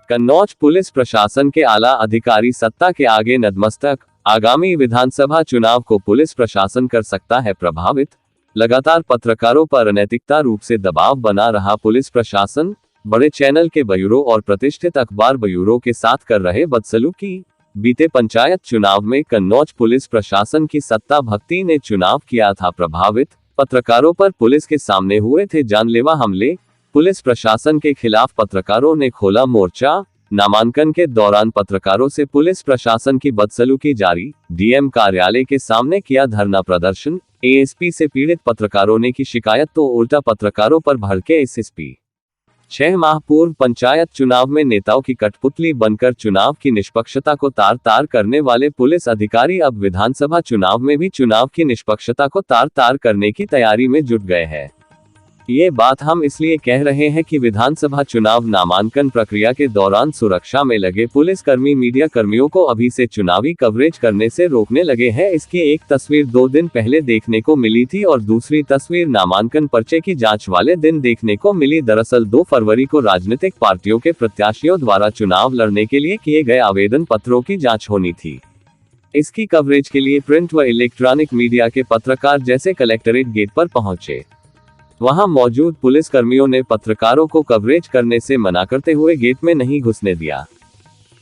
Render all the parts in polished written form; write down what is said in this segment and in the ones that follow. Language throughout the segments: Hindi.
कन्नौज पुलिस प्रशासन के आला अधिकारी सत्ता के आगे नतमस्तक। आगामी विधानसभा चुनाव को पुलिस प्रशासन कर सकता है प्रभावित। लगातार पत्रकारों पर अनैतिकता रूप से दबाव बना रहा पुलिस प्रशासन, बड़े चैनल के ब्यूरो और प्रतिष्ठित अखबार ब्यूरो के साथ कर रहे बदसलूकी। बीते पंचायत चुनाव में कन्नौज पुलिस प्रशासन की सत्ता भक्ति ने चुनाव किया था प्रभावित। पत्रकारों पर पुलिस के सामने हुए थे जानलेवा हमले। पुलिस प्रशासन के खिलाफ पत्रकारों ने खोला मोर्चा। नामांकन के दौरान पत्रकारों से पुलिस प्रशासन की बदसलूकी जारी। डीएम कार्यालय के सामने किया धरना प्रदर्शन। एएसपी से पीड़ित पत्रकारों ने की शिकायत तो उल्टा पत्रकारों पर भड़के एसएसपी। 6 माह पूर्व पंचायत चुनाव में नेताओं की कठपुतली बनकर चुनाव की निष्पक्षता को तार तार करने वाले पुलिस अधिकारी अब विधानसभा चुनाव में भी चुनाव की निष्पक्षता को तार तार करने की तैयारी में जुट गए हैं। ये बात हम इसलिए कह रहे हैं कि विधानसभा चुनाव नामांकन प्रक्रिया के दौरान सुरक्षा में लगे पुलिसकर्मी मीडिया कर्मियों को अभी से चुनावी कवरेज करने से रोकने लगे हैं। इसकी एक तस्वीर 2 दिन पहले देखने को मिली थी और दूसरी तस्वीर नामांकन पर्चे की जांच वाले दिन देखने को मिली। दरअसल 2 फरवरी को राजनीतिक पार्टियों के प्रत्याशियों द्वारा चुनाव लड़ने के लिए किए गए आवेदन पत्रों की जाँच होनी थी। इसकी कवरेज के लिए प्रिंट व इलेक्ट्रॉनिक मीडिया के पत्रकार जैसे कलेक्ट्रेट गेट पर पहुंचे। वहां मौजूद पुलिसकर्मियों ने पत्रकारों को कवरेज करने से मना करते हुए गेट में नहीं घुसने दिया।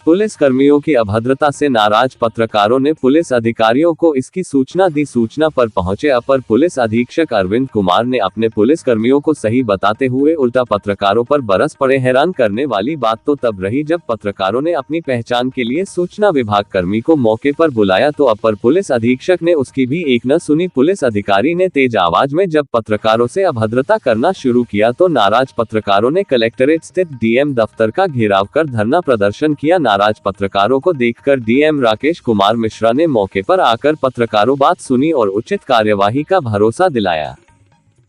पुलिसकर्मियों की अभद्रता से नाराज पत्रकारों ने पुलिस अधिकारियों को इसकी सूचना दी। सूचना पर पहुंचे अपर पुलिस अधीक्षक अरविंद कुमार ने अपने पुलिसकर्मियों को सही बताते हुए उल्टा पत्रकारों पर बरस पड़े। हैरान करने वाली बात तो तब रही जब पत्रकारों ने अपनी पहचान के लिए सूचना विभाग कर्मी को मौके पर बुलाया तो अपर पुलिस अधीक्षक ने उसकी भी एक न सुनी। पुलिस अधिकारी ने तेज आवाज में जब पत्रकारों से अभद्रता करना शुरू किया तो नाराज पत्रकारों ने कलेक्ट्रेट स्थित डीएम दफ्तर का घेराव कर धरना प्रदर्शन किया। नाराज पत्रकारों को देखकर डीएम राकेश कुमार मिश्रा ने मौके पर आकर पत्रकारों बात सुनी और उचित कार्यवाही का भरोसा दिलाया।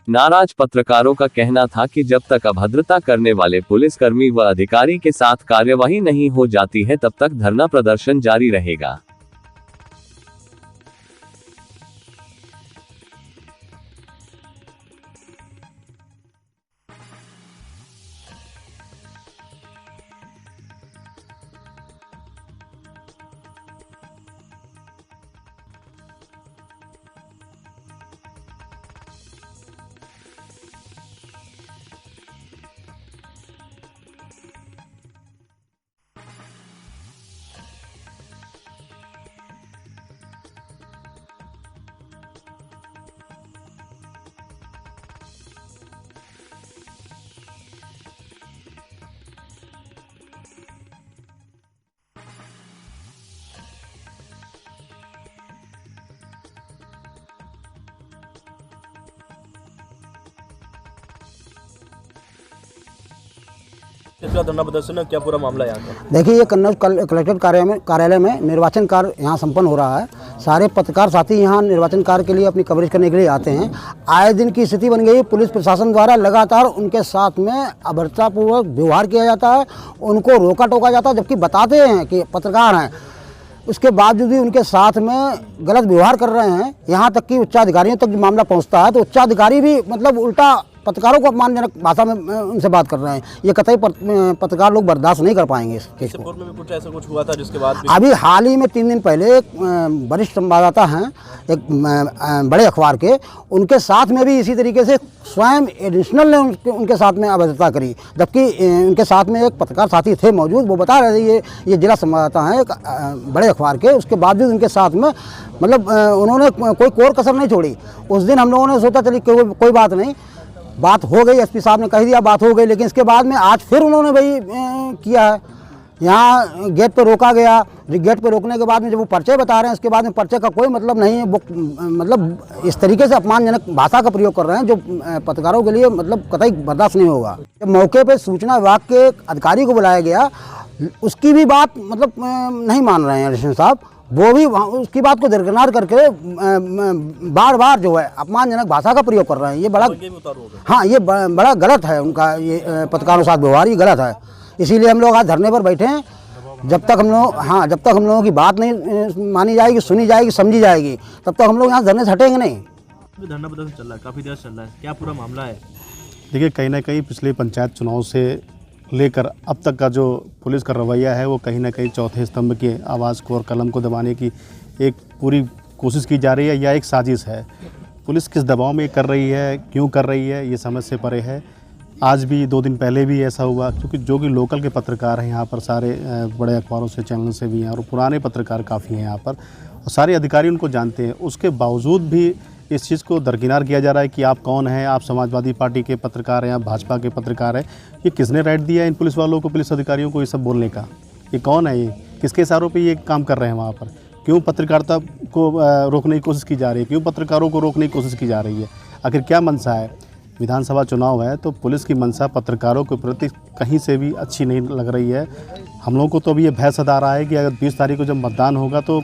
नाराज पत्रकारों का कहना था कि जब तक अभद्रता करने वाले पुलिसकर्मी व अधिकारी के साथ कार्यवाही नहीं हो जाती है तब तक धरना प्रदर्शन जारी रहेगा। इसका धरना प्रदर्शन है, क्या पूरा मामला है यहाँ का? देखिए, ये कन्नौज कलेक्टर कार्यालय में निर्वाचन कार्य यहाँ संपन्न हो रहा है। सारे पत्रकार साथी यहाँ निर्वाचन कार्य के लिए अपनी कवरेज करने के लिए आते हैं। आए दिन की स्थिति बन गई। पुलिस प्रशासन द्वारा लगातार उनके साथ में अभद्रतापूर्वक व्यवहार किया जाता है, उनको रोका टोका जाता है, जबकि बताते हैं कि पत्रकार हैं, उसके बावजूद भी उनके साथ में गलत व्यवहार कर रहे हैं। यहाँ तक कि उच्चाधिकारियों तक मामला पहुँचता है तो उच्चाधिकारी भी मतलब उल्टा पत्रकारों को अपमानजनक भाषा में उनसे बात कर रहे हैं। ये कतई पत्रकार लोग बर्दाश्त नहीं कर पाएंगे इस केस को। पूर्व में भी कुछ ऐसा कुछ हुआ था जिसके बाद अभी हाल ही में 3 दिन पहले एक वरिष्ठ संवाददाता हैं एक बड़े अखबार के, उनके साथ में भी इसी तरीके से स्वयं एडिशनल ने उनके साथ में अभद्रता करी, जबकि उनके साथ में एक पत्रकार साथी थे मौजूद। वो बता रहे थे ये जिला संवाददाता हैं एक बड़े अखबार के, उसके बावजूद उनके साथ में मतलब उन्होंने कोई कोर कसर नहीं छोड़ी। उस दिन हम लोगों ने सोचा चलिए कोई बात नहीं, बात हो गई, एसपी साहब ने कह दिया बात हो गई, लेकिन इसके बाद में आज फिर उन्होंने भाई किया है। यहाँ गेट पे रोका गया। गेट पे रोकने के बाद में जब वो पर्चे बता रहे हैं, उसके बाद में पर्चे का कोई मतलब नहीं है। वो मतलब इस तरीके से अपमानजनक भाषा का प्रयोग कर रहे हैं जो पत्रकारों के लिए मतलब कतई बर्दाश्त नहीं होगा। जब मौके पे सूचना विभाग के अधिकारी को बुलाया गया, उसकी भी बात मतलब नहीं मान रहे हैं एडिशनल साहब। वो भी उसकी बात को दरकिनार करके बार बार जो है अपमानजनक भाषा का प्रयोग कर रहे हैं। ये बड़ा ये बड़ा गलत है उनका, ये पत्रकारों के साथ व्यवहार ये गलत है। इसीलिए हम लोग आज धरने पर बैठे हैं। जब तक हम लोगों की बात नहीं मानी जाएगी, सुनी जाएगी, समझी जाएगी, तब तक हम लोग यहाँ धरने से हटेंगे नहीं। धरना प्रदर्शन चल रहा है, काफ़ी देर चल रहा है, क्या पूरा मामला है? देखिए, कहीं ना कहीं पिछले पंचायत चुनाव से लेकर अब तक का जो पुलिस का रवैया है वो कहीं ना कहीं चौथे स्तंभ के आवाज़ को और कलम को दबाने की एक पूरी कोशिश की जा रही है या एक साजिश है। पुलिस किस दबाव में कर रही है, क्यों कर रही है, ये समझ से परे है। आज भी 2 दिन पहले भी ऐसा हुआ, क्योंकि जो कि लोकल के पत्रकार हैं यहाँ पर, सारे बड़े अखबारों से, चैनल से भी हैं और पुराने पत्रकार काफ़ी हैं यहाँ पर और सारे अधिकारी उनको जानते हैं। उसके बावजूद भी इस चीज़ को दरकिनार किया जा रहा है कि आप कौन हैं, आप समाजवादी पार्टी के पत्रकार हैं, आप भाजपा के पत्रकार हैं। ये किसने राइट दिया है इन पुलिस वालों को, पुलिस अधिकारियों को ये सब बोलने का? ये कौन है, ये किसके इशारों पे ये काम कर रहे हैं वहाँ पर? क्यों पत्रकारिता को रोकने की कोशिश की जा रही है, क्यों पत्रकारों को रोकने की कोशिश की जा रही है? आखिर क्या मंशा है? विधानसभा चुनाव है तो पुलिस की मंशा पत्रकारों के प्रति कहीं से भी अच्छी नहीं लग रही है। हम लोगों को तो अभी ये भय सता रहा है कि अगर 20 तारीख को जब मतदान होगा तो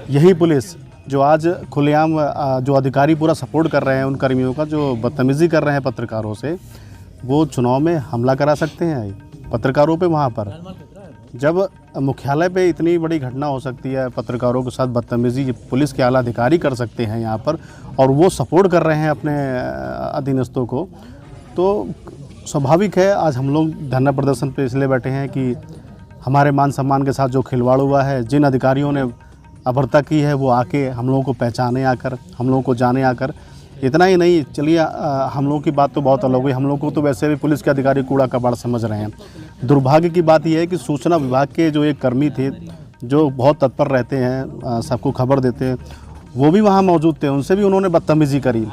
यही पुलिस जो आज खुलेआम जो अधिकारी पूरा सपोर्ट कर रहे हैं उन कर्मियों का, जो बदतमीज़ी कर रहे हैं पत्रकारों से, वो चुनाव में हमला करा सकते हैं पत्रकारों पे। वहाँ पर जब मुख्यालय पे इतनी बड़ी घटना हो सकती है, पत्रकारों के साथ बदतमीज़ी पुलिस के आला अधिकारी कर सकते हैं यहाँ पर, और वो सपोर्ट कर रहे हैं अपने अधीनस्थों को, तो स्वाभाविक है आज हम लोग धरना प्रदर्शन पे इसलिए बैठे हैं कि हमारे मान सम्मान के साथ जो खिलवाड़ हुआ है, जिन अधिकारियों ने अभद्रता की है, वो आके हम लोगों को पहचाने आकर, हम लोगों को जाने आकर। इतना ही नहीं, चलिए हम लोगों की बात तो बहुत अलग हुई, हम लोगों को तो वैसे भी पुलिस के अधिकारी कूड़ा कबाड़ समझ रहे हैं। दुर्भाग्य की बात यह है कि सूचना विभाग के जो एक कर्मी थे, जो बहुत तत्पर रहते हैं, सबको खबर देते हैं, वो भी वहाँ मौजूद थे, उनसे भी उन्होंने बदतमीज़ी करी।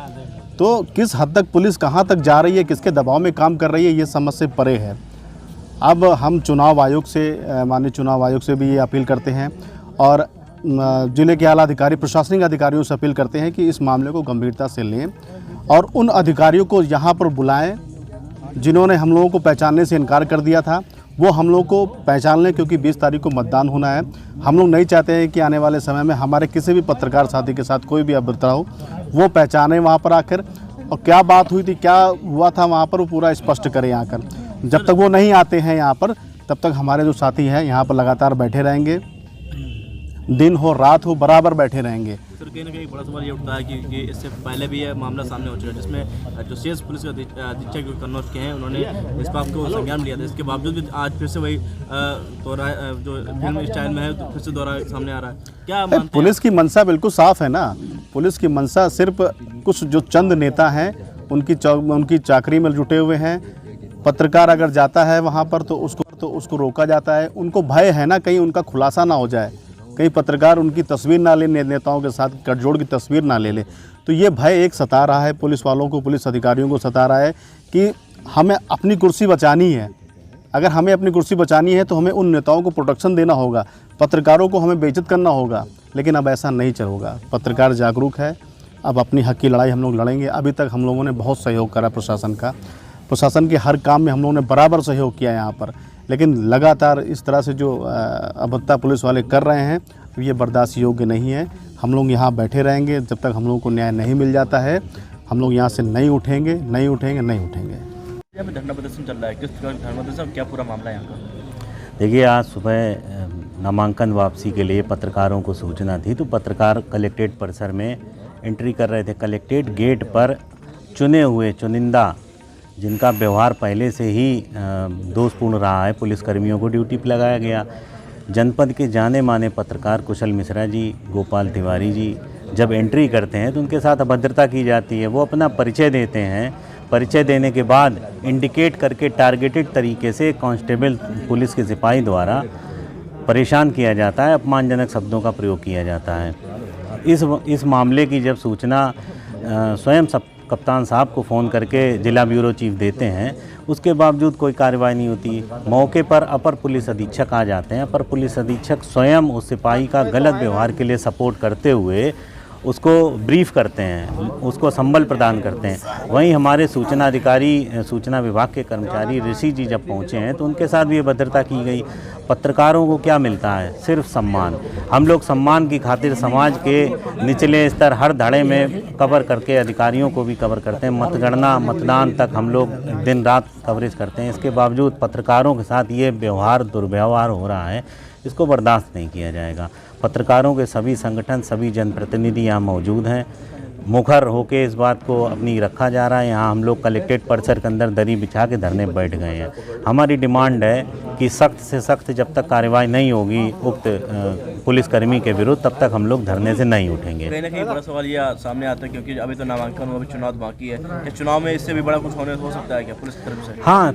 तो किस हद तक पुलिस कहाँ तक जा रही है, किसके दबाव में काम कर रही है, ये समझ से परे है। अब हम चुनाव आयोग से, माननीय चुनाव आयोग से भी ये अपील करते हैं और जिले के आला अधिकारी, प्रशासनिक अधिकारियों से अपील करते हैं कि इस मामले को गंभीरता से लें और उन अधिकारियों को यहाँ पर बुलाएं जिन्होंने हम लोगों को पहचानने से इनकार कर दिया था, वो हम लोग को पहचान लें, क्योंकि 20 तारीख को मतदान होना है। हम लोग नहीं चाहते हैं कि आने वाले समय में हमारे किसी भी पत्रकार साथी के साथ कोई भी अभद्रता हो, वो पहचाने वहाँ पर आकर, और क्या बात हुई थी, क्या हुआ था वहाँ पर, वो पूरा स्पष्ट करें आकर। जब तक वो नहीं आते हैं यहाँ पर, तब तक हमारे जो साथी हैं यहाँ पर लगातार बैठे रहेंगे, दिन हो रात हो बराबर बैठे रहेंगे। सर कहीं ना कहीं बड़ा सवाल ये उठता है कि इससे पहले भी यह मामला सामने हो चुका है, जिसमें जो शेष पुलिस अधीक्षक कन्नौज के हैं, उन्होंने इस बात को संज्ञान लिया था। इसके बावजूद भी आज फिर से वही दोहरा, जो फिल्म स्टाइल में है, तो फिर से दोहरा सामने आ रहा है। क्या मानते हैं? पुलिस की मंशा बिल्कुल साफ है ना। पुलिस की मंशा सिर्फ कुछ जो चंद नेता हैं उनकी चाकरी में जुटे हुए हैं। पत्रकार अगर जाता है वहाँ पर तो उसको रोका जाता है। उनको भय है ना, कहीं उनका खुलासा ना हो जाए, कहीं पत्रकार उनकी तस्वीर ना ले, नेताओं के साथ गठजोड़ की तस्वीर ना ले ले। तो ये भय एक सता रहा है पुलिस वालों को, पुलिस अधिकारियों को सता रहा है कि हमें अपनी कुर्सी बचानी है। अगर हमें अपनी कुर्सी बचानी है तो हमें उन नेताओं को प्रोटेक्शन देना होगा, पत्रकारों को हमें बेइज्जत करना होगा। लेकिन अब ऐसा नहीं चलेगा। पत्रकार जागरूक है, अब अपनी हक की लड़ाई हम लोग लड़ेंगे। अभी तक हम लोगों ने बहुत सहयोग करा प्रशासन का, प्रशासन के हर काम में हम लोगों ने बराबर सहयोग किया यहाँ पर। लेकिन लगातार इस तरह से जो अभद्रता पुलिस वाले कर रहे हैं, ये बर्दाश्त योग्य नहीं है। हम लोग यहाँ बैठे रहेंगे जब तक हम लोगों को न्याय नहीं मिल जाता है। हम लोग यहाँ से नहीं उठेंगे। यहाँ पे धरना प्रदर्शन चल रहा है, किस तरह का धरना प्रदर्शन, क्या पूरा मामला है यहाँ का? देखिए, आज सुबह नामांकन वापसी के लिए पत्रकारों को सूचना थी, तो पत्रकार कलेक्ट्रेट परिसर में एंट्री कर रहे थे। कलेक्ट्रेट गेट पर चुने हुए चुनिंदा, जिनका व्यवहार पहले से ही दोषपूर्ण रहा है, पुलिसकर्मियों को ड्यूटी पर लगाया गया। जनपद के जाने माने पत्रकार कुशल मिश्रा जी, गोपाल तिवारी जी जब एंट्री करते हैं तो उनके साथ अभद्रता की जाती है। वो अपना परिचय देते हैं, परिचय देने के बाद इंडिकेट करके टारगेटेड तरीके से कांस्टेबल पुलिस के सिपाही द्वारा परेशान किया जाता है, अपमानजनक शब्दों का प्रयोग किया जाता है। इस मामले की जब सूचना स्वयं कप्तान साहब को फ़ोन करके जिला ब्यूरो चीफ देते हैं, उसके बावजूद कोई कार्रवाई नहीं होती। मौके पर अपर पुलिस अधीक्षक आ जाते हैं। अपर पुलिस अधीक्षक स्वयं उस सिपाही का गलत व्यवहार के लिए सपोर्ट करते हुए उसको ब्रीफ करते हैं, उसको संबल प्रदान करते हैं। वहीं हमारे सूचना अधिकारी, सूचना विभाग के कर्मचारी ऋषि जी जब पहुंचे हैं तो उनके साथ भी अभद्रता की गई। पत्रकारों को क्या मिलता है? सिर्फ सम्मान। हम लोग सम्मान की खातिर समाज के निचले स्तर हर धड़े में कवर करके अधिकारियों को भी कवर करते हैं। मतगणना, मतदान तक हम लोग दिन रात कवरेज करते हैं। इसके बावजूद पत्रकारों के साथ ये व्यवहार, दुर्व्यवहार हो रहा है, इसको बर्दाश्त नहीं किया जाएगा। पत्रकारों के सभी संगठन, सभी जनप्रतिनिधि यहाँ मौजूद हैं। मुखर होके इस बात को अपनी रखा जा रहा है। यहाँ हम लोग कलेक्ट्रेट परिसर के अंदर दरी बिछा के धरने पर बैठ गए हैं। हमारी डिमांड है कि सख्त से सख्त जब तक कार्रवाई नहीं होगी उक्त पुलिसकर्मी के विरुद्ध, तब तक हम लोग धरने से नहीं उठेंगे। कहीं ना कहीं बड़ा सवाल ये सामने आता है क्योंकि अभी तो नामांकन हुआ, अभी चुनाव बाकी है, क्या चुनाव में इससे भी बड़ा कुछ हो सकता है क्या पुलिस की तरफ से? हाँ,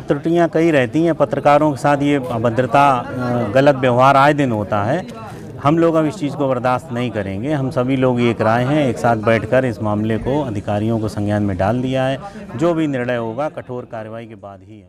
त्रुटियाँ कई रहती हैं। पत्रकारों के साथ ये अभद्रता, गलत व्यवहार आए दिन होता है। हम लोग अब इस चीज़ को बर्दाश्त नहीं करेंगे। हम सभी लोग एक राय हैं, एक साथ बैठकर इस मामले को अधिकारियों को संज्ञान में डाल दिया है। जो भी निर्णय होगा कठोर कार्रवाई के बाद ही